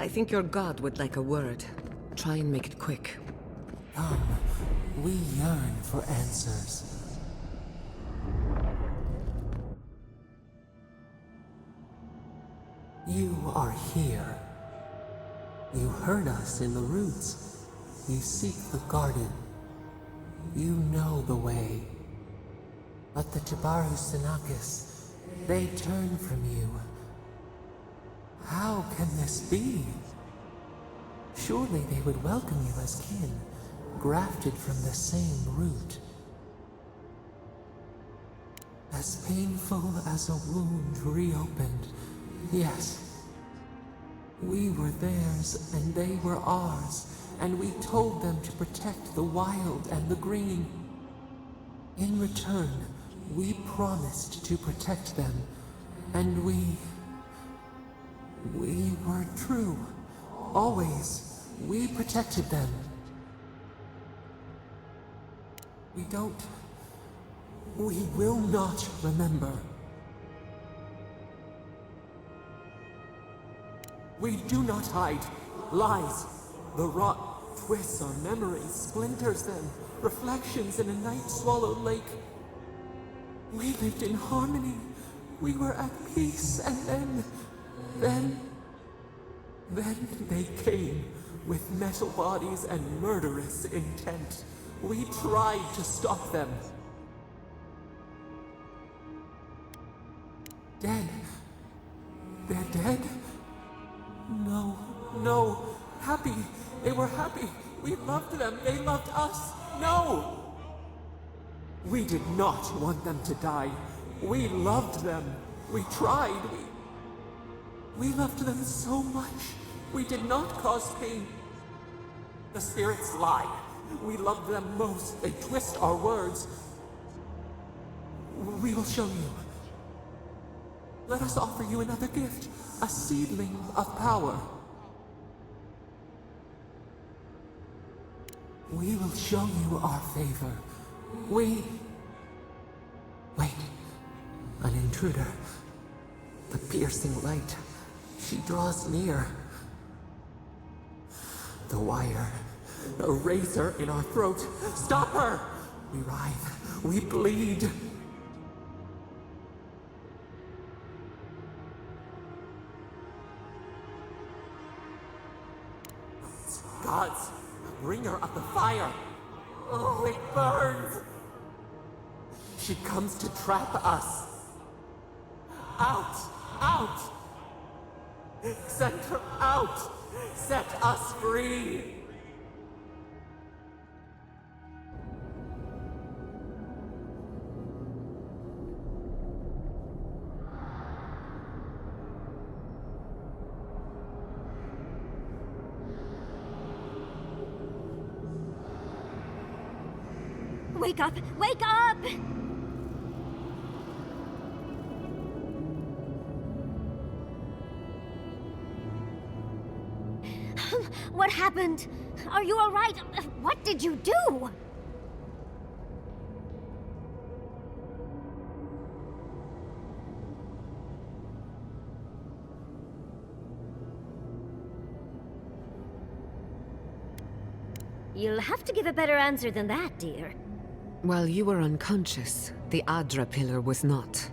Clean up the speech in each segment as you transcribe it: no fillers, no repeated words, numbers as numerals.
I think your god would like a word. Try and make it quick. Come, we yearn for answers. You are here. You heard us in the roots. You seek the garden. You know the way. But the Jabaru Sinakis, they turn from you. How can this be? Surely they would welcome you as kin, grafted from the same root. As painful as a wound reopened, yes. We were theirs and they were ours, and we told them to protect the wild and the green. In return, we promised to protect them, and we were true. Always. We protected them. We will not remember. We do not hide. Lies. The rot twists our memories, splinters them, reflections in a night-swallowed lake. We lived in harmony. We were at peace, and then they came with metal bodies and murderous intent. We tried to stop them. Dead. They're dead? No. Happy. They were happy. We loved them. They loved us. No! We did not want them to die. We loved them. We tried. We loved them so much. We did not cause pain. The spirits lie. We love them most. They twist our words. We will show you. Let us offer you another gift. A seedling of power. We will show you our favor. Wait. An intruder. The piercing light. She draws near. The wire. A razor in our throat. Stop her! We writhe. We bleed. Gods, bringer of the fire. Oh, it burns. She comes to trap us. Out! Send her out! Set us free! Wake up! Wake up! What happened? Are you all right? What did you do? You'll have to give a better answer than that, dear. While you were unconscious, the Adra pillar was not.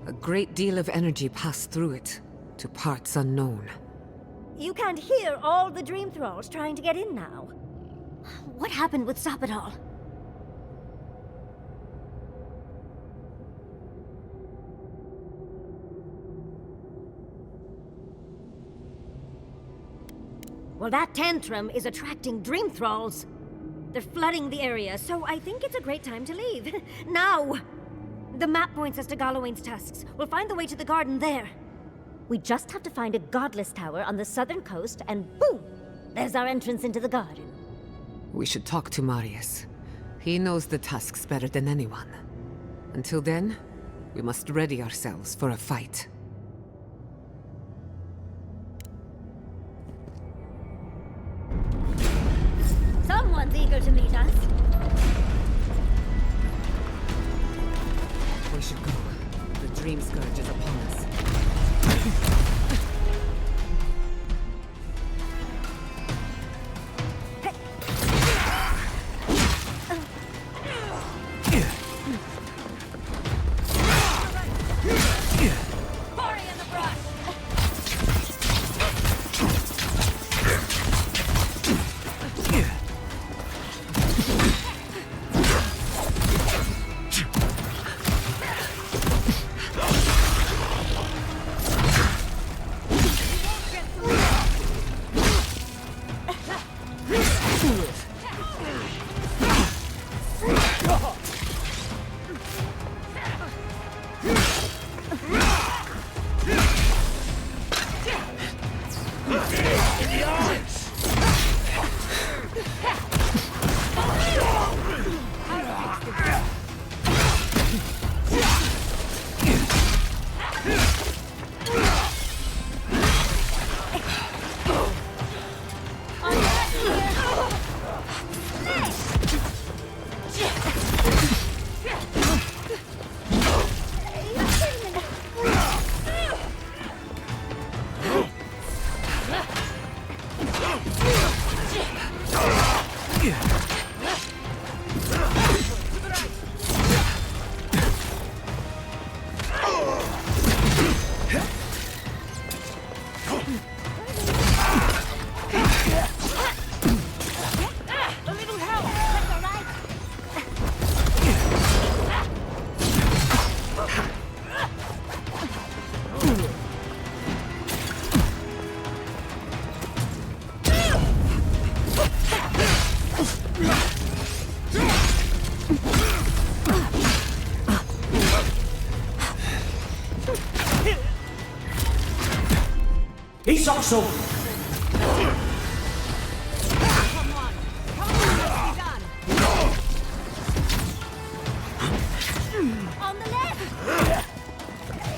A great deal of energy passed through it, to parts unknown. You can't hear all the Dream Thralls trying to get in now. What happened with Sopadol? Well, that tantrum is attracting Dream Thralls. They're flooding the area, so I think it's a great time to leave. Now! The map points us to Galawain's tusks. We'll find the way to the garden there. We just have to find a godless tower on the southern coast, and boom! There's our entrance into the garden. We should talk to Marius. He knows the tusks better than anyone. Until then, we must ready ourselves for a fight. Someone's eager to meet us. We should go. The Dream Scourge is upon us. He's also... On the left!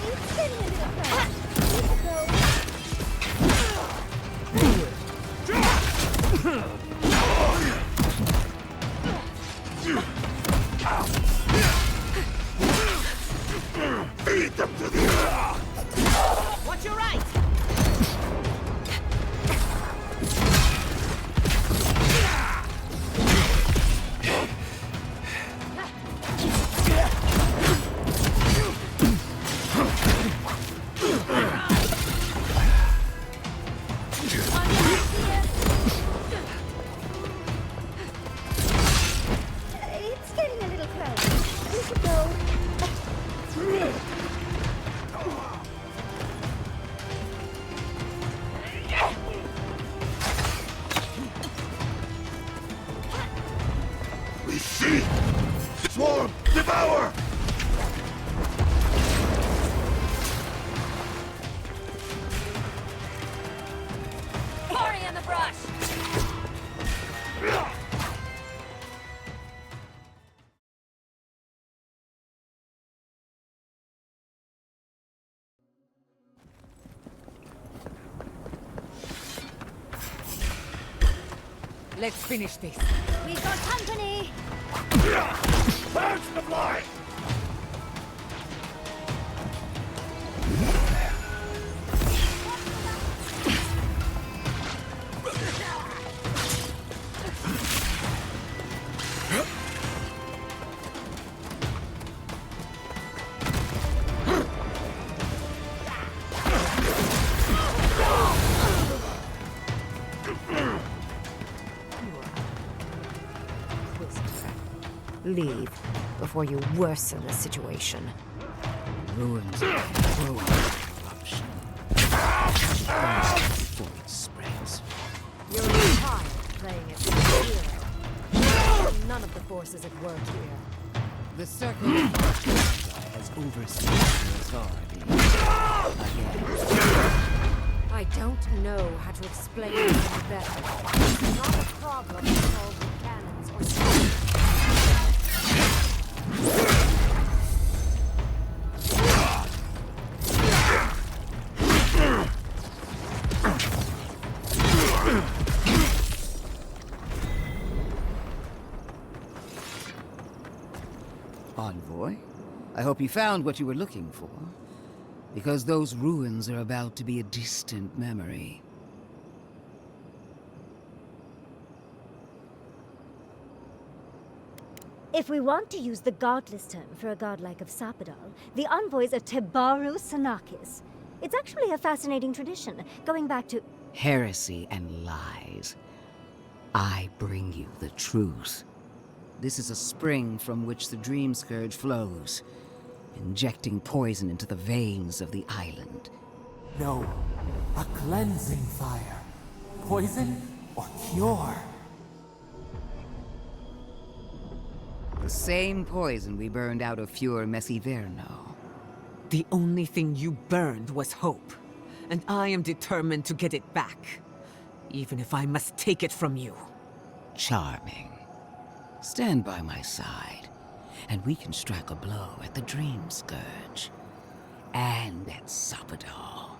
It's getting a little crowded. Beat them to the earth! Watch your right! It's getting a little crowded. We should go. We see! Swarm! Devour! Hurry in the brush! Let's finish this. We've got company! Burst the fly! Leave before you worsen the situation. Ruins of growing corruption. Void spreads. You're tired playing it with the hero. None of the forces at work here. The circle of Dark has overstepped your authority. Again. I don't know how to explain it any better. It's not a problem solved with cannons or swords. Envoy, I hope you found what you were looking for. Because those ruins are about to be a distant memory. If we want to use the godless term for a godlike of Sapadal, the envoys are Tebaru Sanakis. It's actually a fascinating tradition, going back to... Heresy and lies. I bring you the truth. This is a spring from which the Dream Scourge flows, injecting poison into the veins of the island. No, a cleansing fire. Poison or cure. The same poison we burned out of Fure Messiverno. The only thing you burned was hope. and I am determined to get it back, even if I must take it from you. Charming. Stand by my side, and we can strike a blow at the Dream Scourge. And at Sappadal.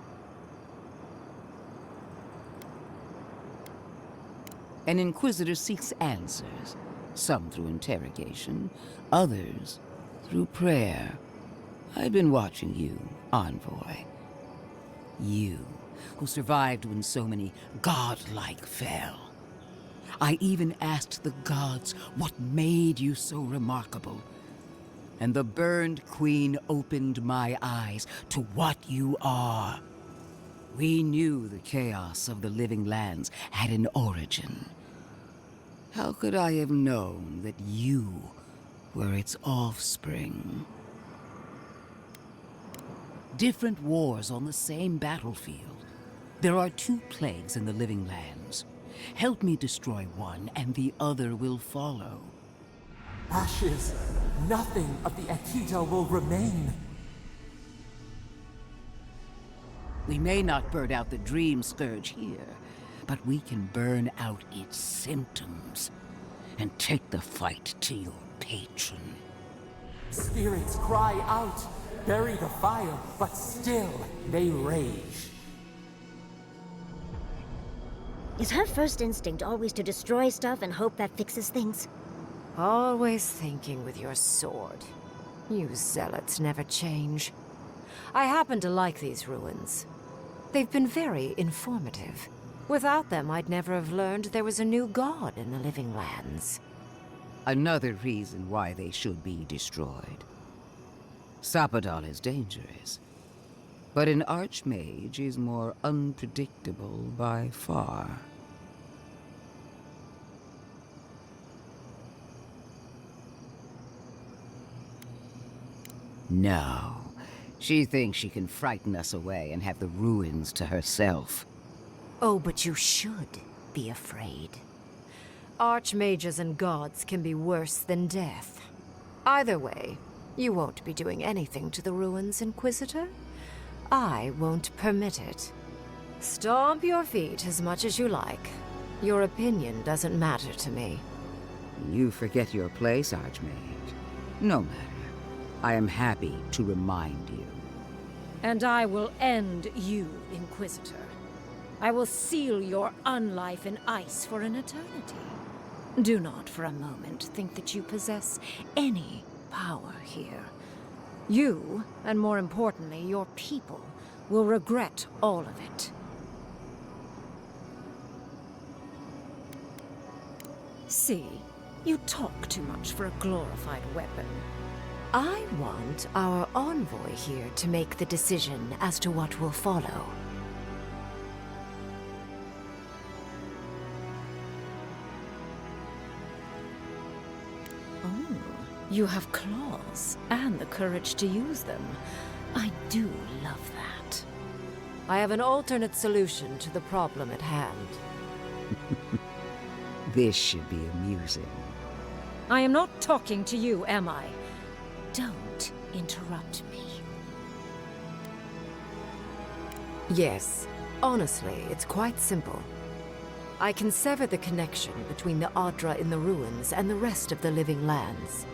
An Inquisitor seeks answers, some through interrogation, others through prayer. I've been watching you, Envoy. You, who survived when so many godlike fell. I even asked the gods what made you so remarkable. And the Burned Queen opened my eyes to what you are. We knew the chaos of the living lands had an origin. How could I have known that you were its offspring? Different wars on the same battlefield. There are 2 plagues in the living lands. Help me destroy one, and the other will follow. Ashes. Nothing of the Akita will remain. We may not burn out the Dream Scourge here, but we can burn out its symptoms and take the fight to your patron. Spirits cry out, bury the fire, but still they rage. Is her first instinct always to destroy stuff and hope that fixes things? Always thinking with your sword. You zealots never change. I happen to like these ruins. They've been very informative. Without them, I'd never have learned there was a new god in the living lands. Another reason why they should be destroyed. Sappadal is dangerous, but an archmage is more unpredictable by far. No. She thinks she can frighten us away and have the ruins to herself. Oh, but you should be afraid. Archmages and gods can be worse than death. Either way, you won't be doing anything to the ruins, Inquisitor. I won't permit it. Stomp your feet as much as you like. Your opinion doesn't matter to me. You forget your place, Archmage. No matter. I am happy to remind you. And I will end you, Inquisitor. I will seal your unlife in ice for an eternity. Do not for a moment think that you possess any power here. You, and more importantly, your people, will regret all of it. See, you talk too much for a glorified weapon. I want our envoy here to make the decision as to what will follow. Oh, you have claws and the courage to use them. I do love that. I have an alternate solution to the problem at hand. This should be amusing. I am not talking to you, am I? Don't interrupt me. Yes, honestly, it's quite simple. I can sever the connection between the Adra in the ruins and the rest of the living lands.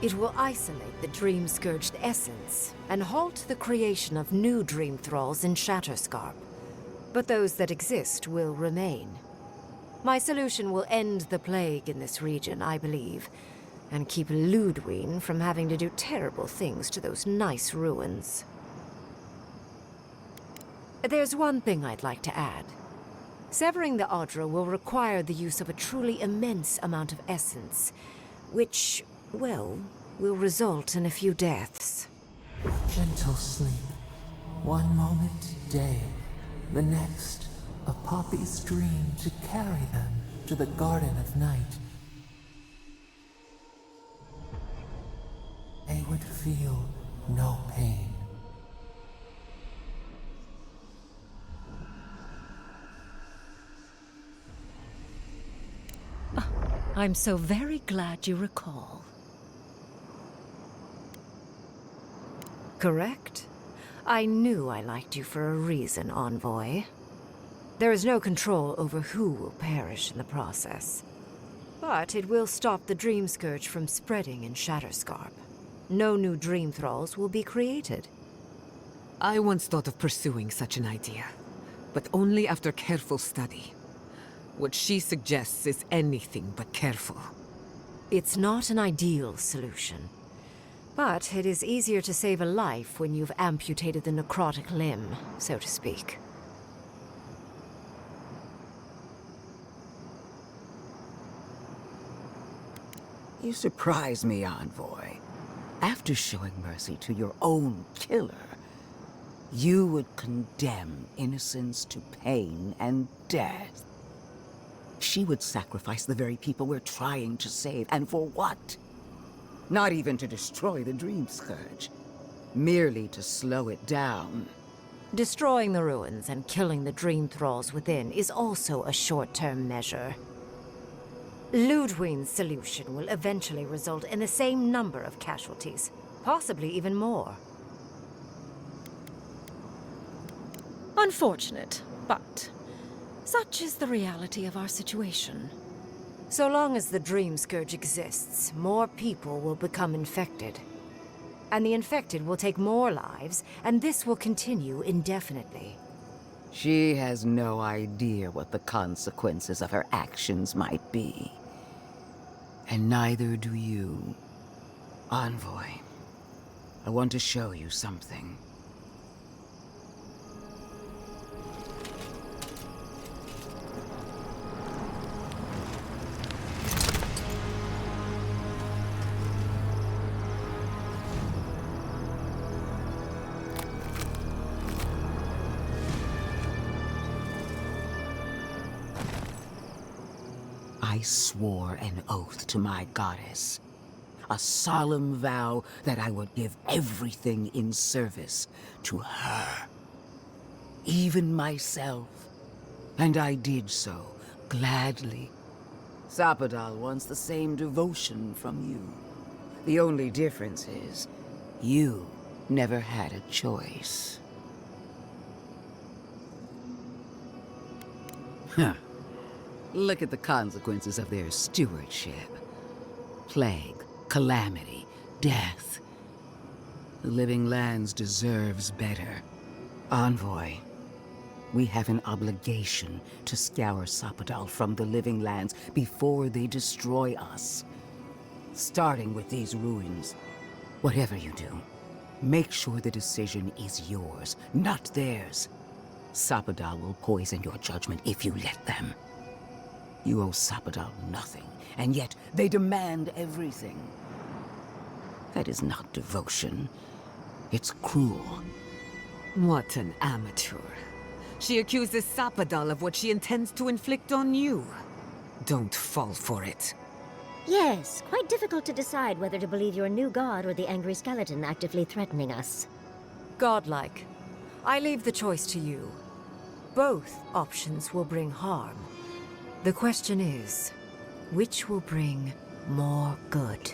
It will isolate the Dream-Scourged essence and halt the creation of new Dream Thralls in Shatterscarp. But those that exist will remain. My solution will end the plague in this region, I believe, and keep Ludwine from having to do terrible things to those nice ruins. There's one thing I'd like to add. Severing the Adra will require the use of a truly immense amount of essence, which, well, will result in a few deaths. Gentle sleep. One moment day, the next, a poppy's dream to carry them to the Garden of Night. They would feel no pain. I'm so very glad you recall. Correct. I knew I liked you for a reason, Envoy. There is no control over who will perish in the process. But it will stop the Dream Scourge from spreading in Shatterscarp. No new Dream Thralls will be created. I once thought of pursuing such an idea, but only after careful study. What she suggests is anything but careful. It's not an ideal solution. But it is easier to save a life when you've amputated the necrotic limb, so to speak. You surprise me, Envoy. After showing mercy to your own killer, you would condemn innocents to pain and death. She would sacrifice the very people we're trying to save, and for what? Not even to destroy the Dream Scourge. Merely to slow it down. Destroying the ruins and killing the Dream Thralls within is also a short-term measure. Ludwine's solution will eventually result in the same number of casualties, possibly even more. Unfortunate, but such is the reality of our situation. So long as the Dream Scourge exists, more people will become infected. And the infected will take more lives, and this will continue indefinitely. She has no idea what the consequences of her actions might be. And neither do you. Envoy, I want to show you something. I swore an oath to my goddess. A solemn vow that I would give everything in service to her. Even myself. And I did so, gladly. Sapadal wants the same devotion from you. The only difference is, you never had a choice. Huh. Look at the consequences of their stewardship. Plague, calamity, death. The Living Lands deserves better. Envoy, we have an obligation to scour Sapadal from the Living Lands before they destroy us. Starting with these ruins. Whatever you do, make sure the decision is yours, not theirs. Sapadal will poison your judgment if you let them. You owe Sapadal nothing, and yet they demand everything. That is not devotion. It's cruel. What an amateur. She accuses Sapadal of what she intends to inflict on you. Don't fall for it. Yes, quite difficult to decide whether to believe your new god or the angry skeleton actively threatening us. Godlike. I leave the choice to you. Both options will bring harm. The question is, which will bring more good?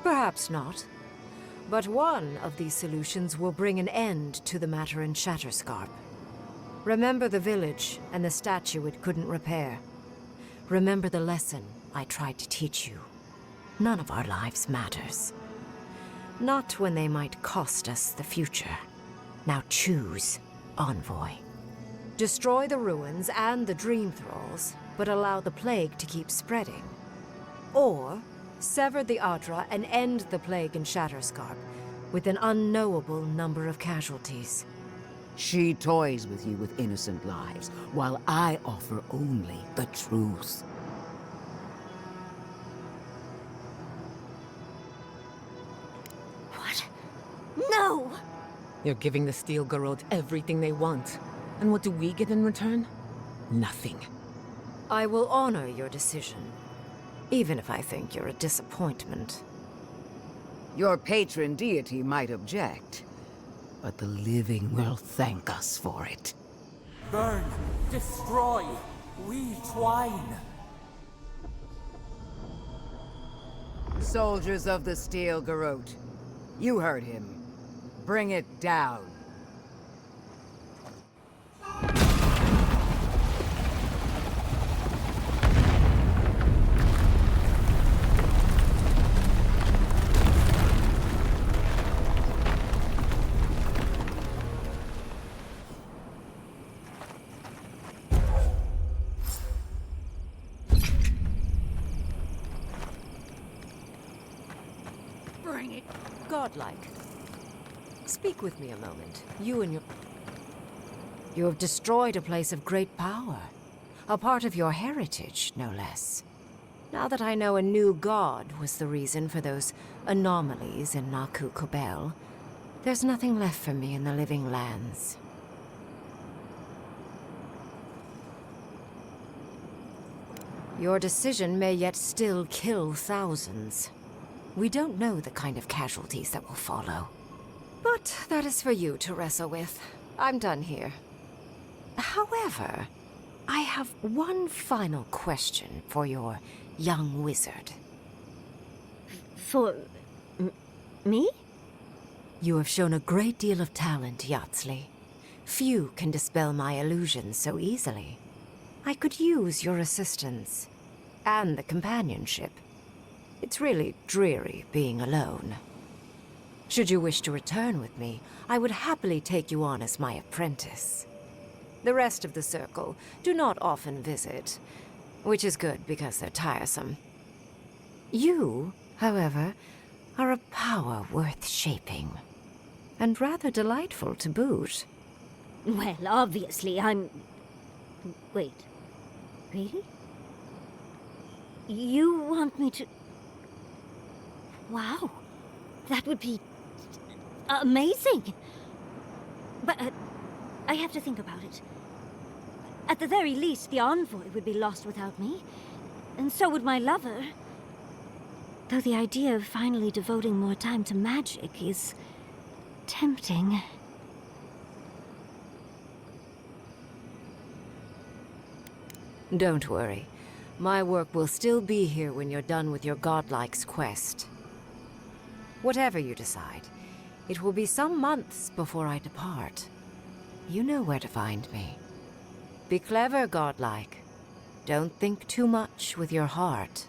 Perhaps not. But one of these solutions will bring an end to the matter in Shatterscarp. Remember the village and the statue it couldn't repair. Remember the lesson I tried to teach you. None of our lives matters. Not when they might cost us the future. Now choose, Envoy. Destroy the ruins and the Dream Thralls, but allow the plague to keep spreading. Or sever the Adra and end the plague in Shatterscarp with an unknowable number of casualties. She toys with you with innocent lives, while I offer only the truth. What? No! You're giving the Steel Garrod everything they want. And what do we get in return? Nothing. I will honor your decision, even if I think you're a disappointment. Your patron deity might object, but the living will thank us for it. Burn, destroy, we twine. Soldiers of the Steel Garrote. You heard him. Bring it down. Bring it. Godlike. Speak with me a moment. You and your... You have destroyed a place of great power. A part of your heritage, no less. Now that I know a new god was the reason for those anomalies in Naku Kobel, there's nothing left for me in the living lands. Your decision may yet still kill thousands. We don't know the kind of casualties that will follow. But that is for you to wrestle with. I'm done here. However, I have one final question for your young wizard. For... me? You have shown a great deal of talent, Yatsley. Few can dispel my illusions so easily. I could use your assistance. And the companionship. It's really dreary being alone. Should you wish to return with me, I would happily take you on as my apprentice. The rest of the circle do not often visit, which is good because they're tiresome. You, however, are a power worth shaping, and rather delightful to boot. Well, obviously, I'm... Wait. Really? You want me to... Wow. That would be... amazing! But, I have to think about it. At the very least, the envoy would be lost without me. And so would my lover. Though the idea of finally devoting more time to magic is... tempting. Don't worry. My work will still be here when you're done with your godlike's quest. Whatever you decide, it will be some months before I depart. You know where to find me. Be clever, godlike. Don't think too much with your heart.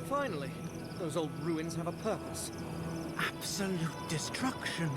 Finally, those old ruins have a purpose. Absolute destruction.